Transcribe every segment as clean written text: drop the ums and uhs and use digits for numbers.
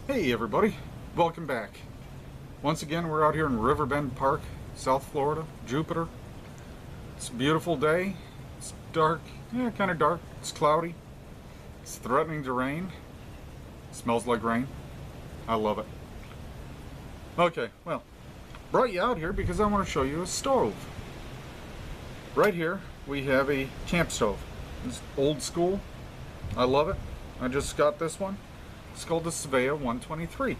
Hey everybody, welcome back. Once again, we're out here in Riverbend Park, South Florida, Jupiter. It's a beautiful day. It's dark, kind of dark. It's cloudy. It's threatening to rain. It smells like rain. I love it. Okay, well, brought you out here because I want to show you a stove. Right here, we have a camp stove. It's old school. I love it. I just got this one. It's called the Svea 123.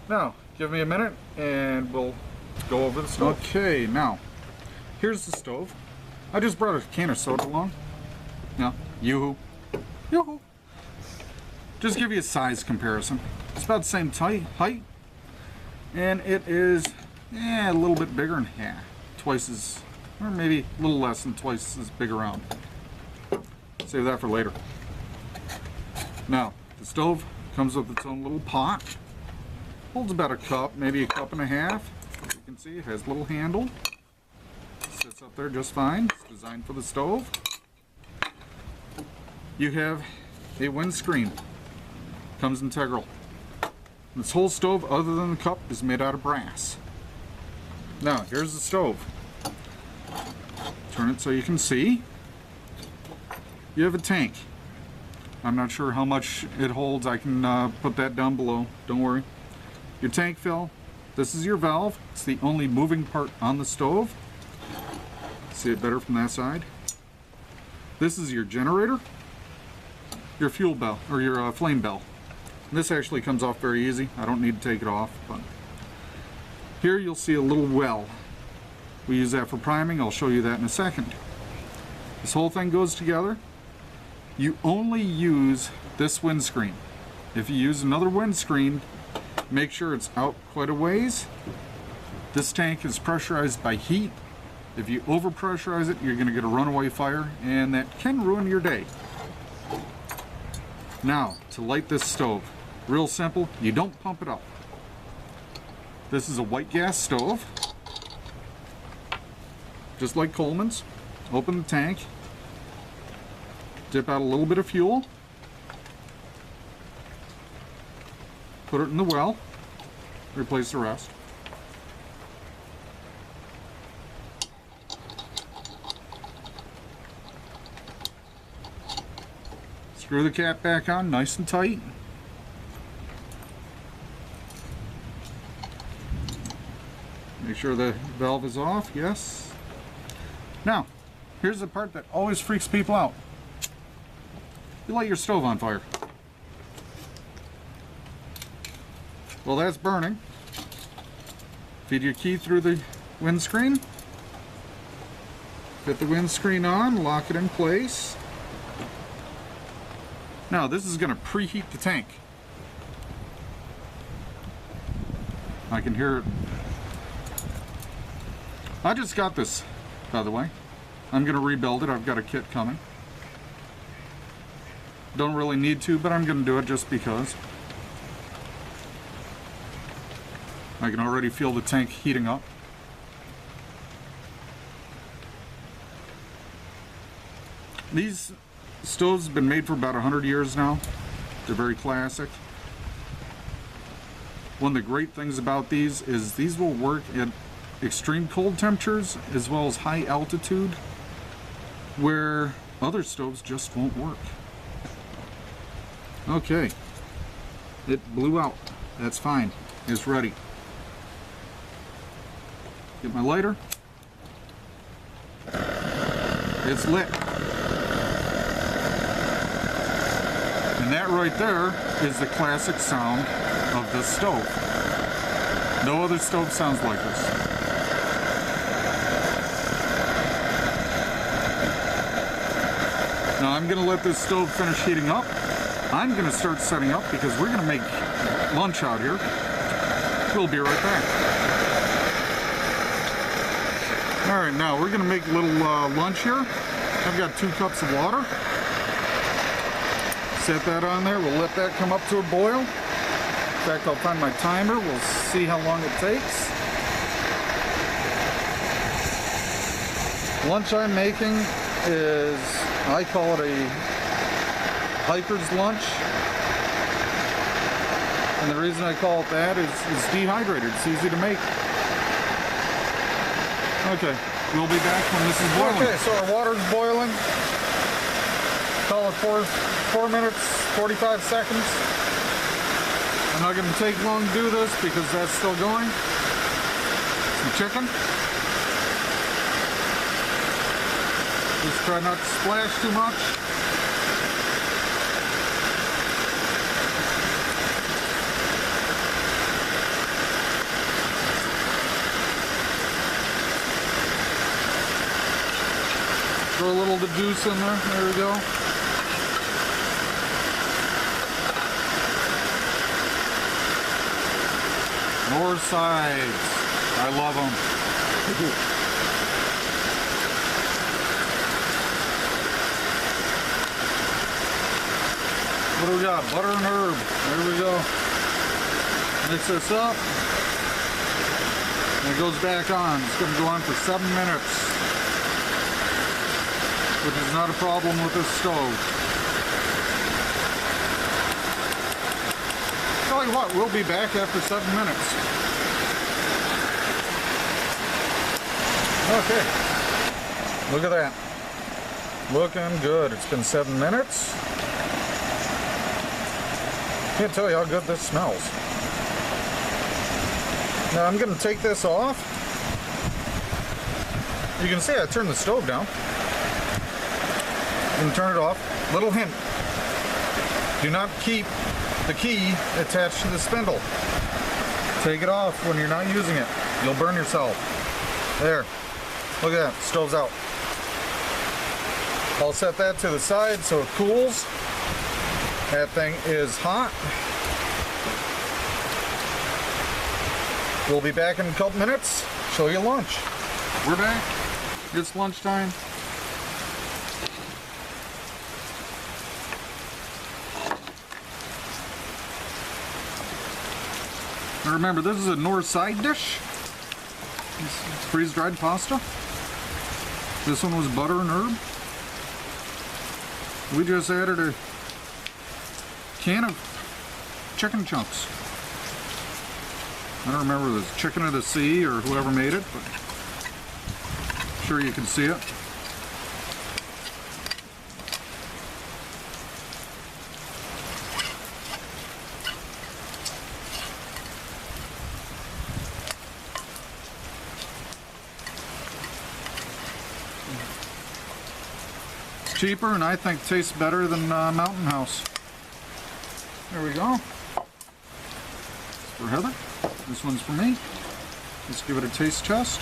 Now, give me a minute and we'll go over the stove. Okay, now, here's the stove. I just brought a can of soda along. Now, yoo-hoo. Yoo-hoo. Just give you a size comparison. It's about the same height. And it is a little bit bigger than half. Twice as, or maybe a little less than twice as big around. Save that for later. Now, the stove comes with its own little pot. Holds about a cup, maybe a cup and a half. As you can see, it has a little handle. Sits up there just fine. It's designed for the stove. You have a windscreen. Comes integral. This whole stove, other than the cup, is made out of brass. Now, here's the stove. Turn it so you can see. You have a tank. I'm not sure how much it holds. I can put that down below. Don't worry. Your tank fill. This is your valve. It's the only moving part on the stove. See it better from that side. This is your generator. Your fuel bell, or your flame bell. And this actually comes off very easy. I don't need to take it off. But here you'll see a little well. We use that for priming. I'll show you that in a second. This whole thing goes together. You only use this windscreen. If you use another windscreen, make sure it's out quite a ways. This tank is pressurized by heat. If you overpressurize it, you're going to get a runaway fire, and that can ruin your day. Now, to light this stove, real simple, you don't pump it up. This is a white gas stove, just like Coleman's. Open the tank. Dip out a little bit of fuel, put it in the well, replace the rest. Screw the cap back on nice and tight. Make sure the valve is off, yes. Now, here's the part that always freaks people out. You light your stove on fire. Well, that's burning. Feed your key through the windscreen. Fit the windscreen on, lock it in place. Now, this is going to preheat the tank. I can hear it. I just got this, by the way. I'm going to rebuild it. I've got a kit coming. Don't really need to, but I'm going to do it just because. I can already feel the tank heating up. These stoves have been made for about 100 years now. They're very classic. One of the great things about these is these will work at extreme cold temperatures as well as high altitude where other stoves just won't work. Okay, it blew out. That's fine. It's ready. Get my lighter. It's lit. And that right there is the classic sound of this stove. No other stove sounds like this. Now I'm going to let this stove finish heating up. I'm going to start setting up because we're going to make lunch out here. We'll be right back. Alright, now we're going to make a little lunch here. I've got 2 cups of water. Set that on there. We'll let that come up to a boil. In fact, I'll find my timer. We'll see how long it takes. Lunch I'm making is, I call it a hiker's lunch. And the reason I call it that is it's dehydrated. It's easy to make. Okay, we'll be back when this is boiling. Okay, so our water's boiling. Call it 4 minutes, 45 seconds. I'm not going to take long to do this because that's still going. Some chicken. Just try not to splash too much. Throw a little of the juice in there. There we go. More sides. I love them. What do we got? Butter and herb. There we go. Mix this up. And it goes back on. It's going to go on for 7 minutes. Which is not a problem with this stove. Tell you what, we'll be back after 7 minutes. Okay. Look at that. Looking good. It's been 7 minutes. Can't tell you how good this smells. Now I'm going to take this off. You can see I turned the stove down. I'm going to turn it off. Little hint. Do not keep the key attached to the spindle. Take it off when you're not using it. You'll burn yourself. There. Look at that. Stove's out. I'll set that to the side so it cools. That thing is hot. We'll be back in a couple minutes. Show you lunch. We're back. It's lunchtime. Now remember, this is a north side dish. It's freeze-dried pasta. This one was butter and herb. We just added a can of chicken chunks. I don't remember if it was Chicken of the Sea or whoever made it, but I'm sure you can see it. It's cheaper and I think tastes better than Mountain House. There we go. It's for Heather. This one's for me. Let's give it a taste test.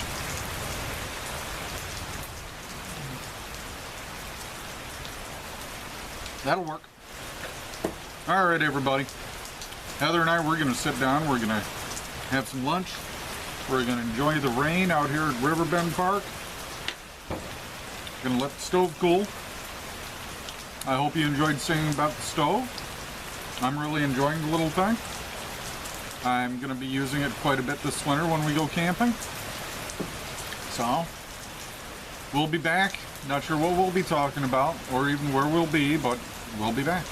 That'll work. All right, everybody. Heather and I, we're going to sit down. We're going to have some lunch. We're going to enjoy the rain out here at Riverbend Park. Going to let the stove cool. I hope you enjoyed seeing about the stove. I'm really enjoying the little thing. I'm going to be using it quite a bit this winter when we go camping. So, we'll be back. Not sure what we'll be talking about or even where we'll be, but we'll be back.